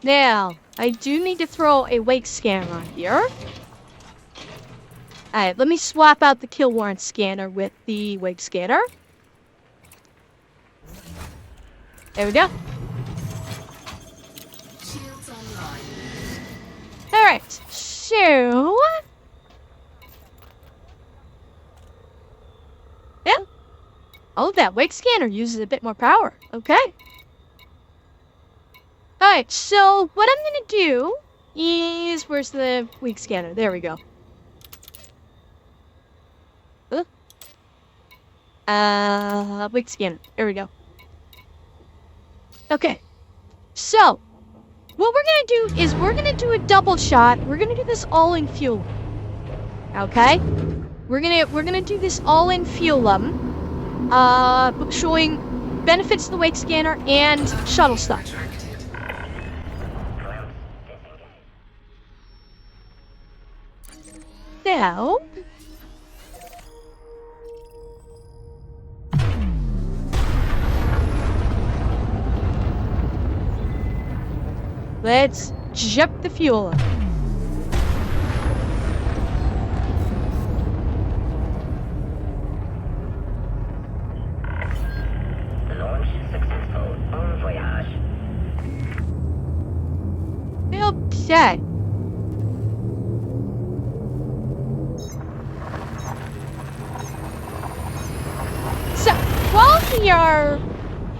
Now, I do need to throw a wake scanner on here. Alright, let me swap out the kill warrant scanner with the wake scanner. There we go. Alright, so... yeah. Oh, that wake scanner uses a bit more power. Okay. Alright, so what I'm gonna do is... where's the wake scanner? There we go. Wake scanner. There we go. Okay. So, what we're gonna do is we're gonna do a double shot. We're gonna do this all in fuel. Okay? We're gonna do this all in fuelum. Showing benefits to the wake scanner and shuttle stuff. Now, let's jump the fuel. Launch successful. Bon voyage. Okay. So, while we are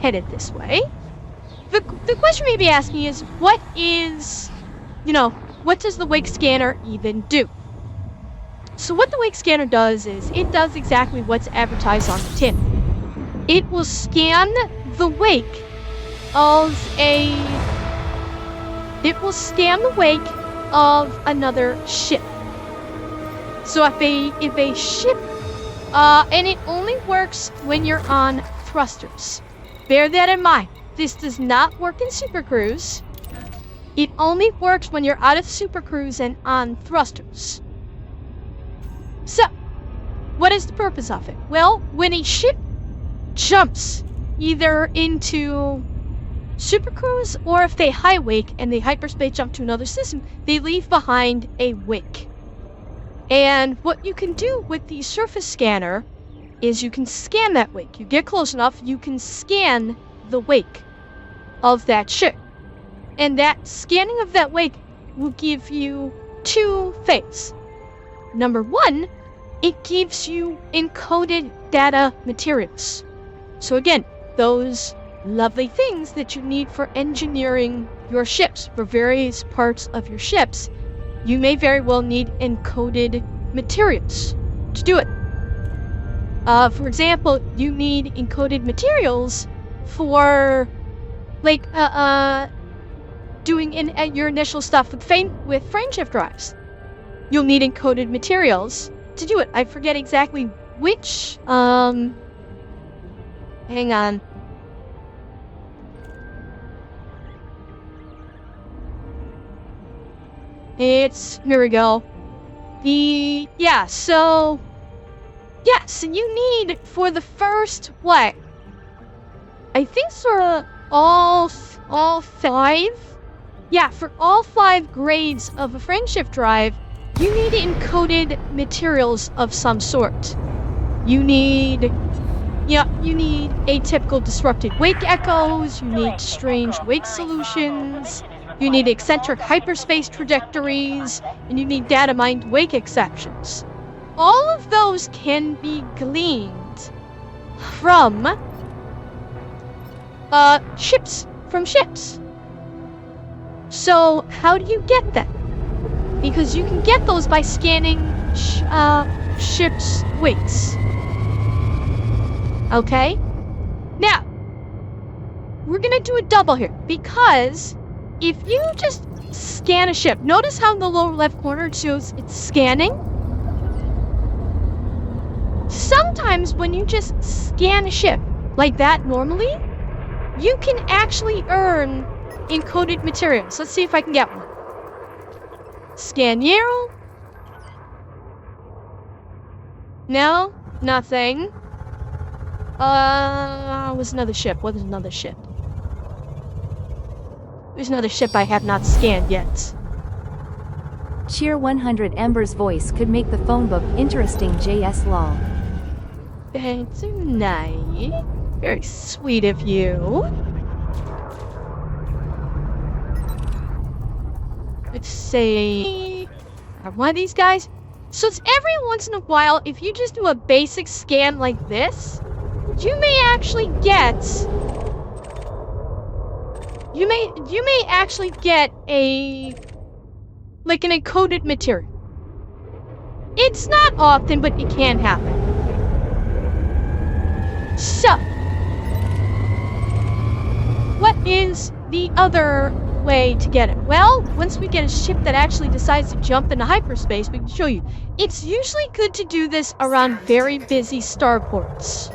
headed this way, the question you may be asking is, what does the wake scanner even do? So what the wake scanner does is, it does exactly what's advertised on the tin. It will scan the wake of another ship. So if a ship, and it only works when you're on thrusters. Bear that in mind. This does not work in Super Cruise. It only works when you're out of Super Cruise and on thrusters. So, what is the purpose of it? Well, when a ship jumps either into Super Cruise, or if they high wake and they hyperspace jump to another system, they leave behind a wake. And what you can do with the surface scanner is you can scan that wake. You get close enough, you can scan the wake of that ship. And that scanning of that wake will give you two things. Number one, it gives you encoded data materials. So again, those lovely things that you need for engineering your ships, for various parts of your ships, you may very well need encoded materials to do it. For example, you need encoded materials for, like, doing your initial stuff with frameshift drives. You'll need encoded materials to do it. I forget exactly which, hang on. Here we go. So you need, for the first, what? I think for all five? Yeah, for all 5 grades of a frameshift drive, you need encoded materials of some sort. You need atypical disrupted wake echoes, you need strange wake solutions, you need eccentric hyperspace trajectories, and you need data mined wake exceptions. All of those can be gleaned from ships. So how do you get them? Because you can get those by scanning ships' wakes. Okay? Now, we're gonna do a double here, because if you just scan a ship, notice how in the lower left corner it shows it's scanning? Sometimes when you just scan a ship like that normally, you can actually earn encoded materials. Let's see if I can get one. Scan Yarrow. No, nothing. Was another ship. What is another ship? There's another ship I have not scanned yet. Cheer 100 Ember's voice could make the phone book interesting. JS lol. That's nice. Very sweet of you. Let's say... one of these guys? So it's every once in a while, if you just do a basic scan like this, you may actually get... You may actually get a... like an encoded material. It's not often, but it can happen. So, what is the other way to get it? Well, once we get a ship that actually decides to jump into hyperspace, we can show you. It's usually good to do this around very busy starports.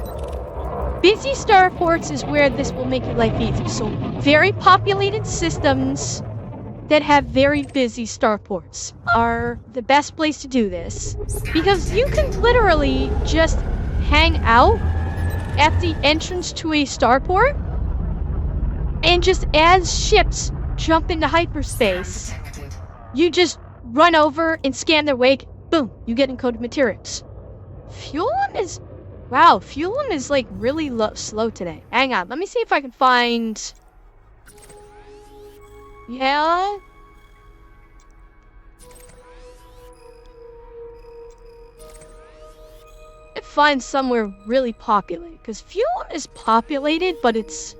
Busy starports is where this will make your life easy. So, very populated systems that have very busy starports are the best place to do this, because you can literally just hang out at the entrance to a starport, and just as ships jump into hyperspace, you just run over and scan their wake. Boom, you get encoded materials. Fuelum is like really slow today. Hang on, let me see if I can find... Yeah? Find somewhere really populated, because Fuelum is populated, but it's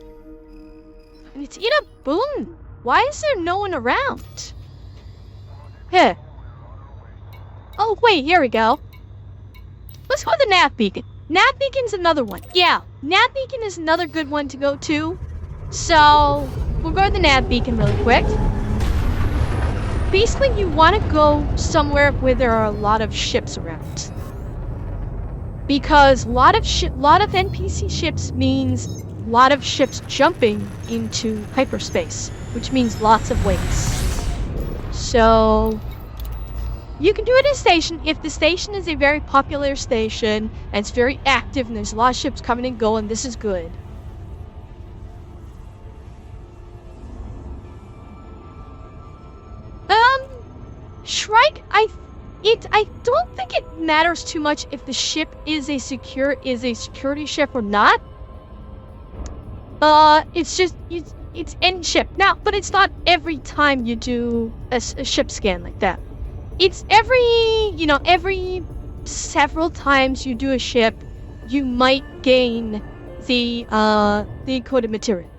in a boon. Why is there no one around? Here. Oh wait, here we go. Let's go to the Nav Beacon. Nav Beacon's another one. Yeah, Nav Beacon is another good one to go to. So we'll go to the Nav Beacon really quick. Basically, you want to go somewhere where there are a lot of ships around. Because a lot of NPC ships means a lot of ships jumping into hyperspace, which means lots of wakes. So you can do it at a station if the station is a very popular station and it's very active and there's a lot of ships coming and going. This is good. Shrike, I don't think it matters too much if the ship is a security ship or not. It's just it's any ship now, but it's not every time you do a ship scan like that. It's every several times you do a ship, you might gain the encoded material.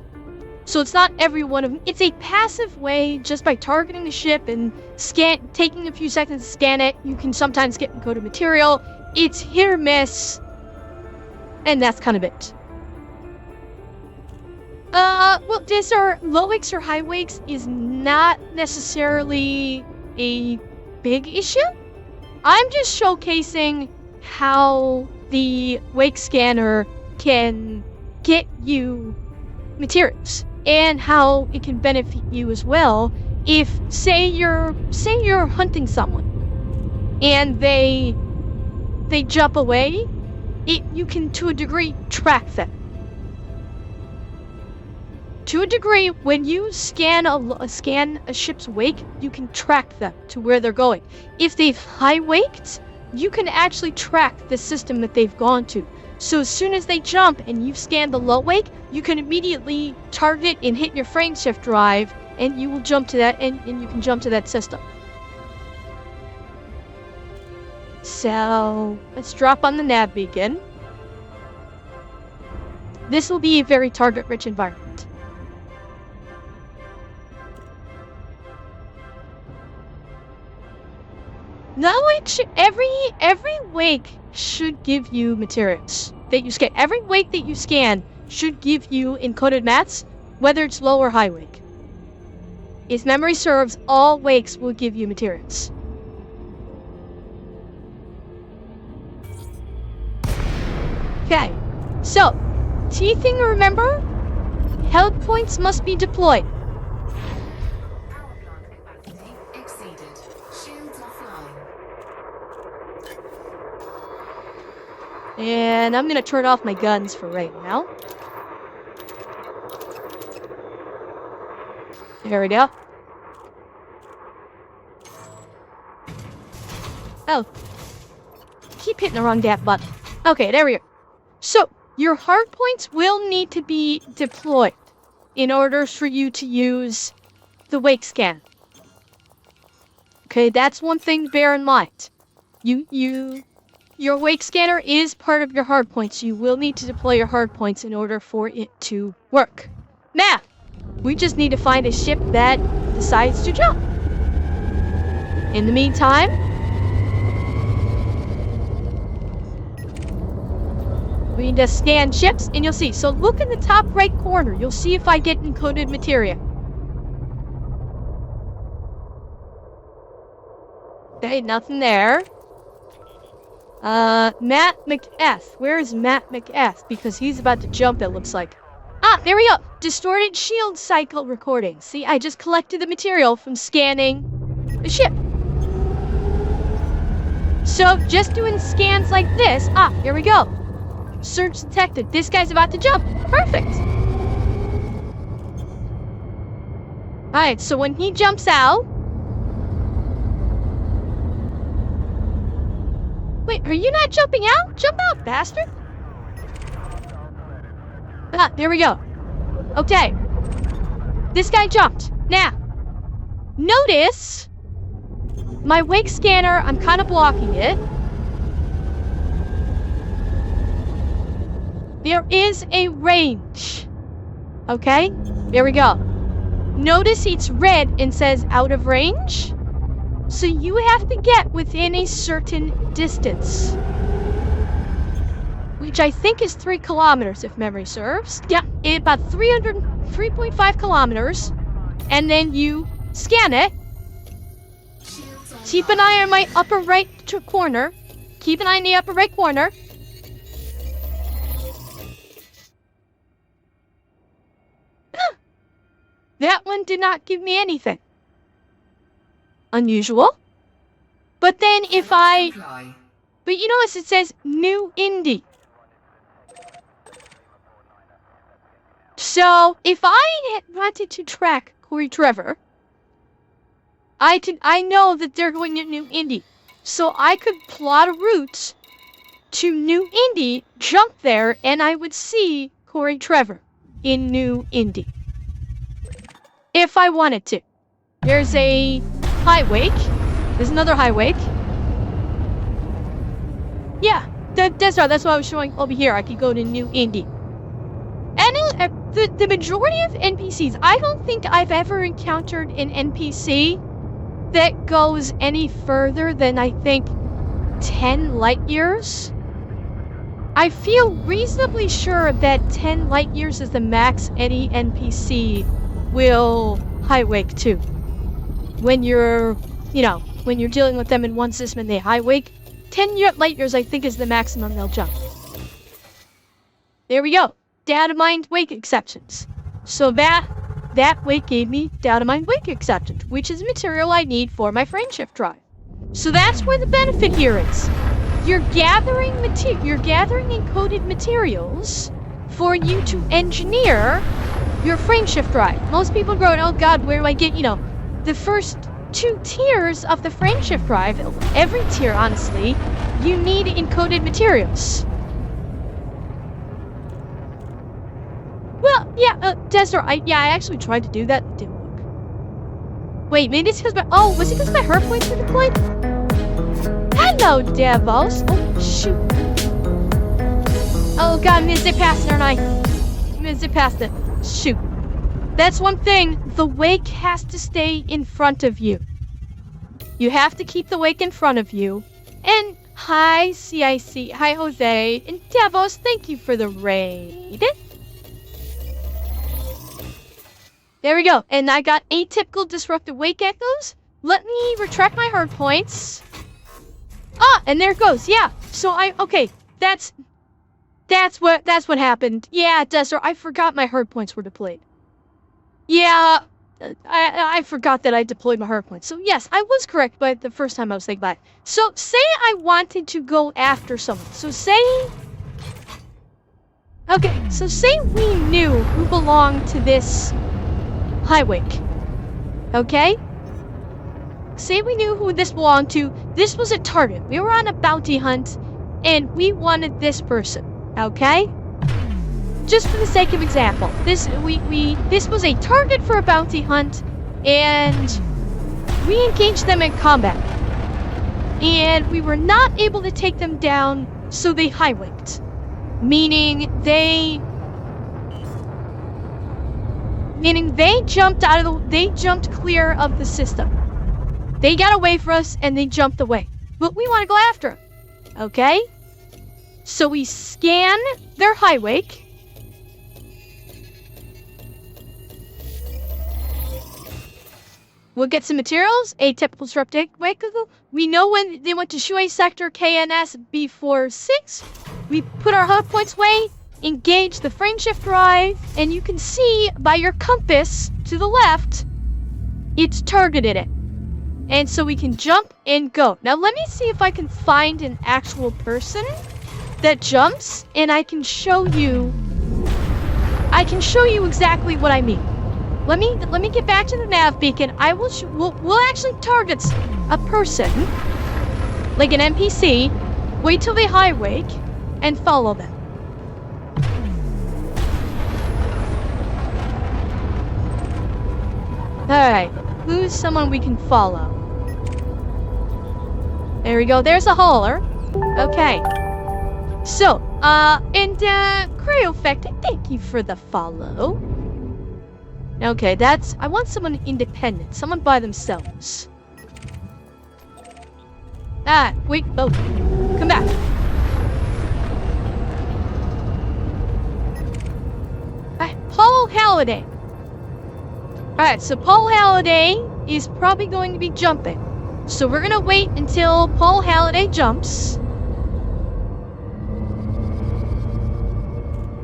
So it's not every one of them. It's a passive way, just by targeting the ship and taking a few seconds to scan it, you can sometimes get encoded material. It's hit or miss, and that's kind of it. Well, these are low wakes or high wakes is not necessarily a big issue. I'm just showcasing how the wake scanner can get you materials and how it can benefit you as well. If say you're hunting someone and they jump away, you can to a degree track them. To a degree, when you scan a ship's wake, you can track them to where they're going. If they've high waked, you can actually track the system that they've gone to. So as soon as they jump and you've scanned the low wake, you can immediately target and hit your frame shift drive, and you will jump to that, and you can jump to that system. So let's drop on the nav beacon. This will be a very target-rich environment. No, every wake should give you materials that you scan. Every wake that you scan should give you encoded mats, whether it's low or high wake. If memory serves, all wakes will give you materials. Okay, so key thing to remember: health points must be deployed. And I'm gonna turn off my guns for right now. There we go. Oh. Keep hitting the wrong damn button. Okay, there we go. So, your hard points will need to be deployed in order for you to use the wake scan. Okay, that's one thing to bear in mind. Your wake scanner is part of your hard points. You will need to deploy your hard points in order for it to work. Now, we just need to find a ship that decides to jump. In the meantime, we need to scan ships, and you'll see. So look in the top right corner. You'll see if I get encoded material. Okay, nothing there. Matt McS. Where is Matt McS? Because he's about to jump, it looks like. Ah, there we go. Distorted shield cycle recording. See, I just collected the material from scanning the ship. So, just doing scans like this. Ah, here we go. Search detected. This guy's about to jump. Perfect. Alright, so when he jumps out... Wait, are you not jumping out? Jump out, bastard! Ah, there we go. Okay. This guy jumped. Now, notice my wake scanner, I'm kind of blocking it. There is a range. Okay? There we go. Notice it's red and says out of range. So you have to get within a certain distance. Which I think is 3 kilometers, if memory serves. Yeah, about 3.5 kilometers. And then you scan it. Keep an eye on my upper right corner. Keep an eye on the upper right corner. That one did not give me anything. Unusual. But then if I... But you notice it says New Indy. So, if I wanted to track Corey Trevor, I know that they're going to New Indy. So I could plot a route to New Indy, jump there, and I would see Corey Trevor in New Indy. If I wanted to. There's a high wake. There's another high wake. Yeah, that's right. That's what I was showing over here. I could go to New Indy. And the majority of NPCs, I don't think I've ever encountered an NPC that goes any further than, I think, 10 light years. I feel reasonably sure that 10 light years is the max any NPC will high wake to. When you're, when you're dealing with them in one system and they high wake, 10 light years I think is the maximum they'll jump. There we go. Data mined wake exceptions. So that wake gave me data mined wake exceptions, which is material I need for my frameshift drive. So that's where the benefit here is. You're gathering encoded materials for you to engineer your frameshift drive. Most people go, oh god, where do I get, the first 2 tiers of the frameshift drive, every tier, honestly, you need encoded materials. Well, yeah, Desert, I actually tried to do that. It didn't work. Wait, maybe it's because was it because my hurt points were deployed? Hello, Davos. Oh, shoot. Oh god, I'm gonna zip past it, aren't I? I'm gonna zip past it. Shoot. That's one thing. The wake has to stay in front of you. You have to keep the wake in front of you. And hi, CIC. Hi, Jose. And Davos, thank you for the raid. There we go. And I got atypical disruptive wake echoes. Let me retract my hard points. Ah, and there it goes. Yeah. So okay. That's what happened. Yeah, Desert, I forgot my hard points were deployed. Yeah, I forgot that I deployed my hard points. So yes, I was correct by the first time I was thinking about it. So say I wanted to go after someone. So say... Okay, so say we knew who belonged to this high wake. Okay? Say we knew who this belonged to. This was a target. We were on a bounty hunt, and we wanted this person. Okay? Just for the sake of example, this was a target for a bounty hunt, and we engaged them in combat. And we were not able to take them down, so they highwayed. Meaning they jumped clear of the system. They got away from us and they jumped away. But we want to go after them. Okay? So we scan their highway. We'll get some materials, a typical disruptive vehicle. We know when they went to Shui Sector KNS B46. We put our hub points away, engage the frame shift drive, and you can see by your compass to the left, it's targeted it. And so we can jump and go. Now let me see if I can find an actual person that jumps, and I can show you exactly what I mean. Let me get back to the nav beacon. We'll actually target a person, like an NPC, wait till they highway, and follow them. Alright, who's someone we can follow? There we go, there's a hauler. Okay. So, Crayofect, thank you for the follow. Okay, I want someone independent, someone by themselves. Wait, oh, come back. Paul Halliday. Alright, so Paul Halliday is probably going to be jumping. So we're gonna wait until Paul Halliday jumps.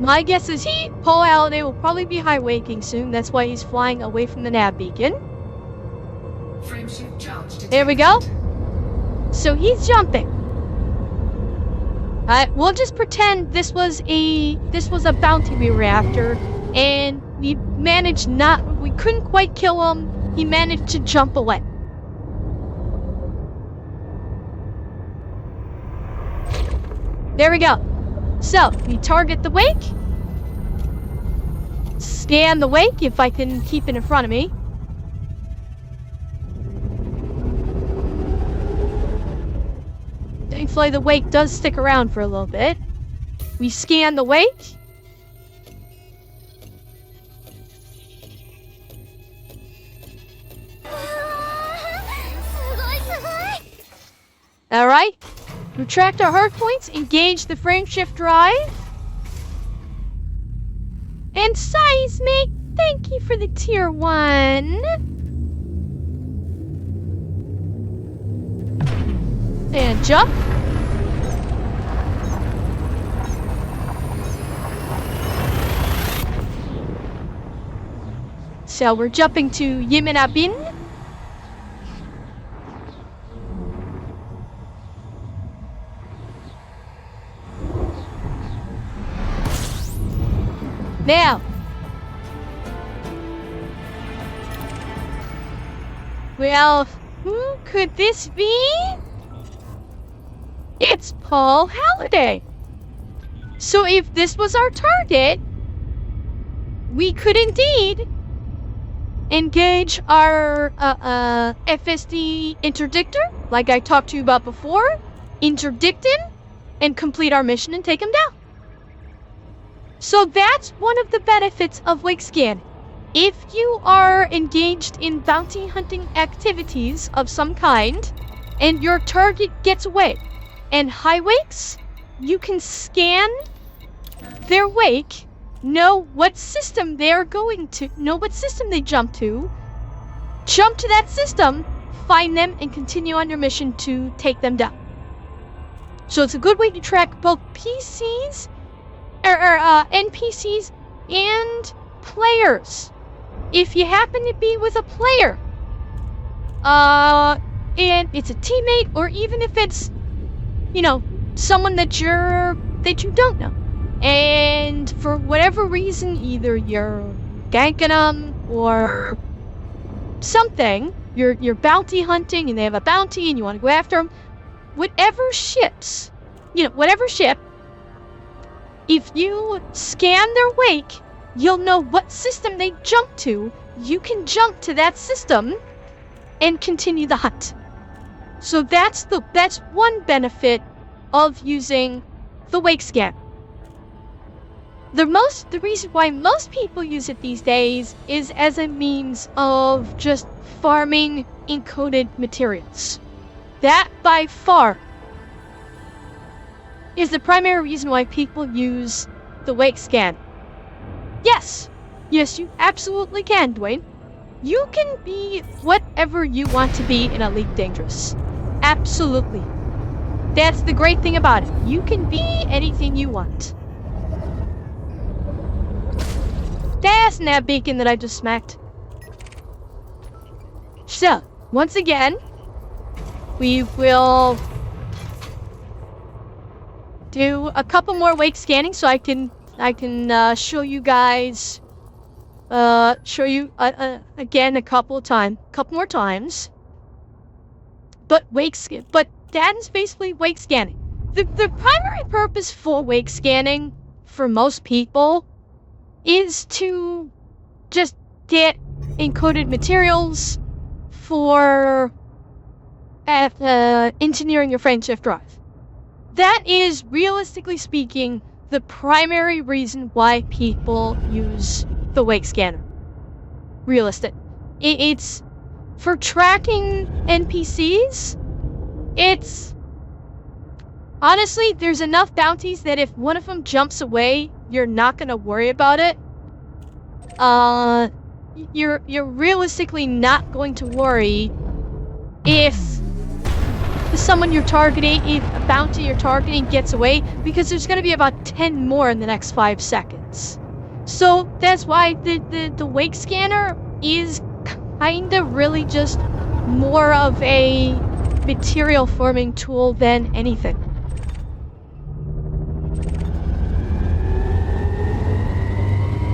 My guess is Paul Halliday will probably be highwaying soon. That's why he's flying away from the nav beacon. There we go. So he's jumping. We'll just pretend this was a bounty we were after, and we couldn't quite kill him. He managed to jump away. There we go. So, we target the wake. Scan the wake, if I can keep it in front of me. Thankfully, the wake does stick around for a little bit. We scan the wake. Alright. Retract our hard points, engage the frame shift drive. And Seismic, thank you for the tier 1. And jump. So we're jumping to Yiminabin. Now, well, who could this be? It's Paul Halliday. So if this was our target, we could indeed engage our FSD interdictor, like I talked to you about before, interdict him, and complete our mission and take him down. So that's one of the benefits of Wake Scan. If you are engaged in bounty hunting activities of some kind, and your target gets away and highwakes, you can scan their wake, know what system they're going to, know what system they jump to that system, find them, and continue on your mission to take them down. So it's a good way to track both PCs, NPCs, and players. If you happen to be with a player, and it's a teammate, or even if it's, someone that you don't know, and for whatever reason, either you're ganking them or something, you're bounty hunting and they have a bounty and you want to go after them, whatever ship, if you scan their wake, you'll know what system they jump to. You can jump to that system and continue the hunt. So that's one benefit of using the wake scan. The reason why most people use it these days is as a means of just farming encoded materials. That by far is the primary reason why people use the wake scan. Yes, you absolutely can, Dwayne. You can be whatever you want to be in Elite Dangerous. Absolutely. That's the great thing about it. You can be anything you want. That's that beacon that I just smacked. So, once again, we will do a couple more wake scanning so I can show you guys, again a couple more times. But that is basically wake scanning. The primary purpose for wake scanning for most people is to just get encoded materials for engineering your frameshift drive. That is, realistically speaking, the primary reason why people use the wake scanner. Realistic. It's for tracking NPCs. It's honestly, there's enough bounties that if one of them jumps away, you're not gonna worry about it. You're realistically not going to worry if someone you're targeting, if a bounty you're targeting gets away, because there's gonna be about 10 more in the next 5 seconds. So that's why the wake scanner is kinda really just more of a material forming tool than anything.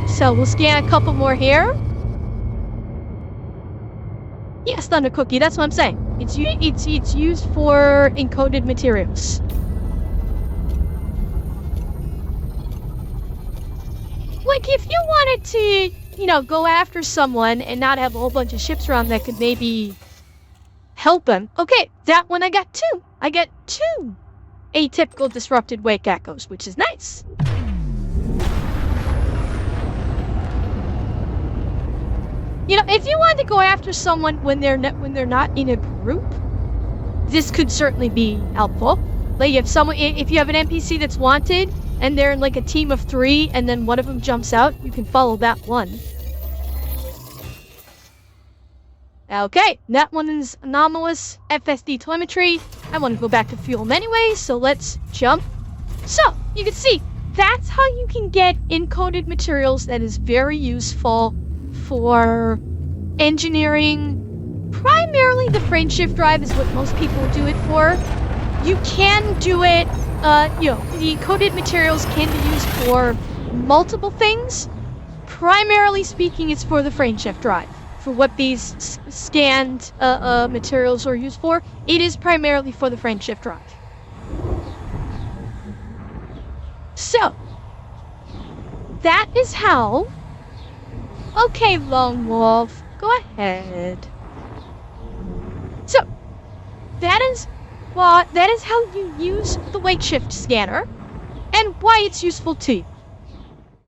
So we'll scan a couple more here. Yes, Thunder Cookie, that's what I'm saying. It's used for encoded materials. Like, if you wanted to, go after someone and not have a whole bunch of ships around that could maybe help them. Okay, that one I got 2. I got 2 atypical disrupted wake echoes, which is nice. If you wanted to go after someone when they're not in a group, this could certainly be helpful. Like if you have an NPC that's wanted and they're in like a team of 3 and then one of them jumps out, you can follow that one. Okay, that one is anomalous FSD telemetry. I want to go back to fuel anyway, so let's jump. So, you can see, that's how you can get encoded materials that is very useful for engineering. Primarily the frameshift drive is what most people do it for. You can do it, the encoded materials can be used for multiple things. Primarily speaking, it's for the frameshift drive. For what these scanned materials are used for, it is primarily for the frameshift drive. So, that is how... Okay, Lone Wolf, go ahead. So, that is how you use the wake shift scanner, and why it's useful to you.